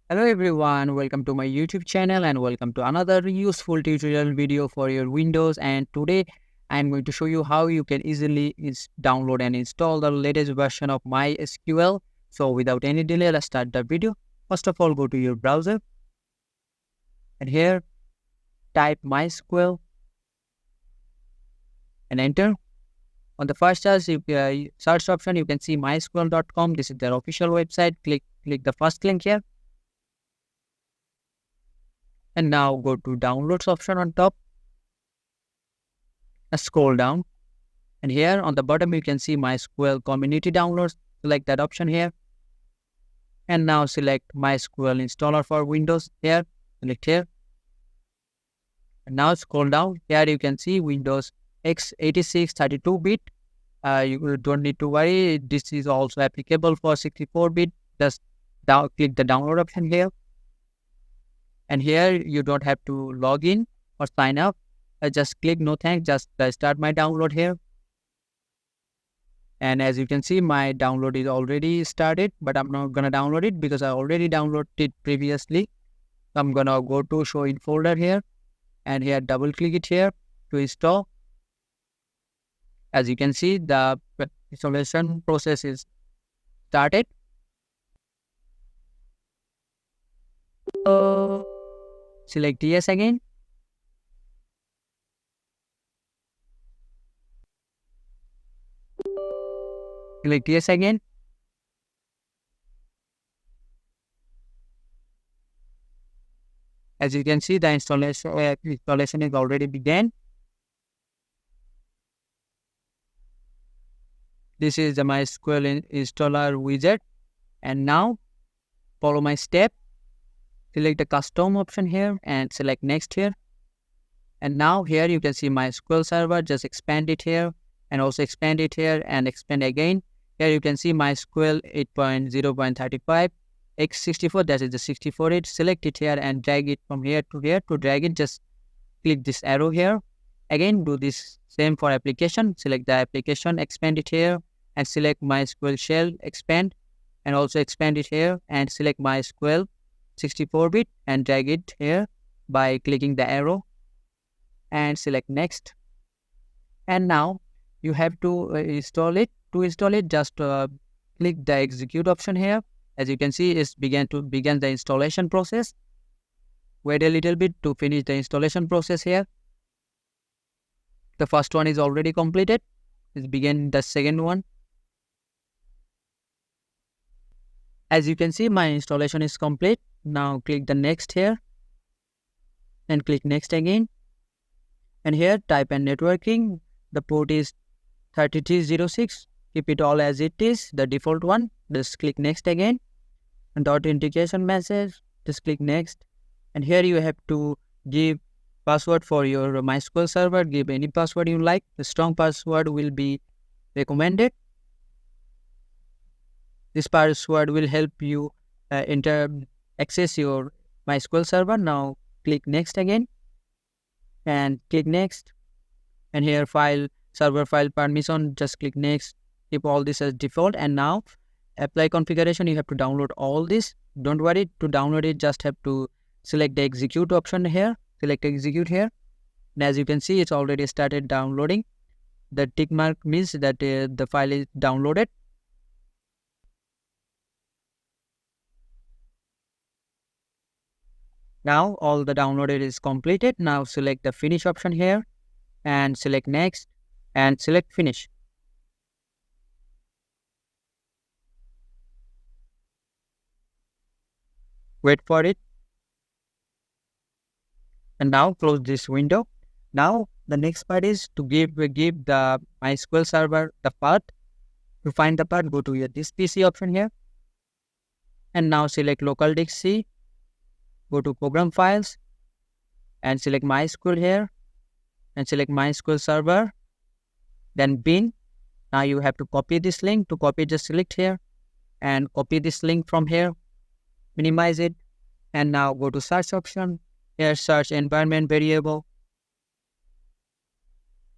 Hello everyone, welcome to my YouTube channel and welcome to another useful tutorial video for your Windows. And today I'm going to show you how you can easily download and install the latest version of MySQL. So without any delay, let's start the video. First of all, go to your browser and here type MySQL and enter. On the first search option, you can see mysql.com. This is their official website. Click the first link here. And now go to downloads option on top. Scroll down. And here on the bottom, you can see MySQL community downloads. Select that option here. And now select MySQL installer for Windows here. Select here. And now scroll down. Here you can see Windows x86 32-bit. You don't need to worry. This is also applicable for 64-bit. Just click the download option here. And here you don't have to log in or sign up. Just click no thanks. Just start my download here. And as you can see, my download is already started, but I'm not gonna download it because I already downloaded it previously. So I'm gonna go to show in folder here, and here double click it here to install. As you can see, the installation process is started. Select yes again. Select yes again. As you can see, the installation is already began. This is the MySQL installer widget. And now follow my step. Select the custom option here and select next here. And now here you can see MySQL server. Just expand it here and also expand it here and expand again. Here you can see MySQL 8.0.35 x64. That is the 64-bit. Select it here and drag it from here to here. To drag it, just click this arrow here. Again, do this same for application. Select the application, expand it here and select MySQL shell, expand and also expand it here and select MySQL 64-bit and drag it here by clicking the arrow and select next. And now you have to install it. To install it, just click the execute option here. As you can see, it's begin the installation process. Wait a little bit to finish the installation process here. The first one is already completed. Let's begin the second one. As you can see, my installation is complete. Now click the next here and click next again. And here type in networking. The port is 3306. Keep it all as it is, the default one. Just click next again. And the authentication message, just click next. And here you have to give password for your MySQL server. Give any password you like. The strong password will be recommended. This password will help you access your MySQL server. Now click next again and click next. And here server file permission, just click next. Keep all this as default. And now apply configuration. You have to download all this. Don't worry, to download it, just have to select the execute option here. Select execute here. And as you can see, it's already started downloading. The tick mark means that the file is downloaded. Now all the downloaded is completed. Now select the finish option here and select next and select finish. Wait for it. And now close this window. Now the next part is to give the MySQL server the path. To find the path, go to your this PC option here. And now select local disk C. Go to program files and select MySQL here and select MySQL server. Then bin. Now you have to copy this link. To copy, just select here and copy this link from here. Minimize it. And now go to search option. Here search environment variable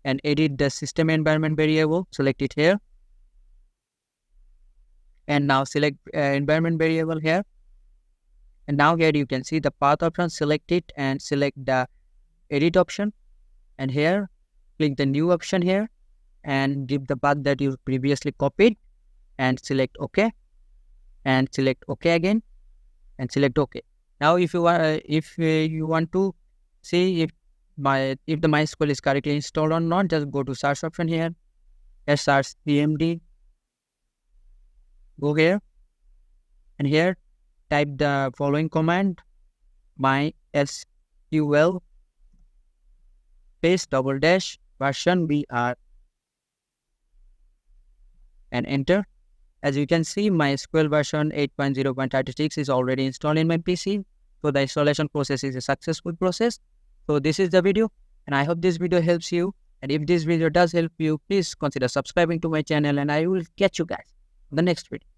and edit the system environment variable. Select it here. And now select environment variable here And now here you can see the path option, select it and select the edit option. And here, click the new option here and give the path that you previously copied and select OK. And select OK again and select OK. Now if you want to see if the MySQL is correctly installed or not, just go to search option here. Let's search cmd. Go here and here type the following command: MySQL space /version BR and enter. As you can see, MySQL version 8.0.36 is already installed in my PC. So the installation process is a successful process. So this is the video, and I hope this video helps you. And if this video does help you, please consider subscribing to my channel, and I will catch you guys in the next video.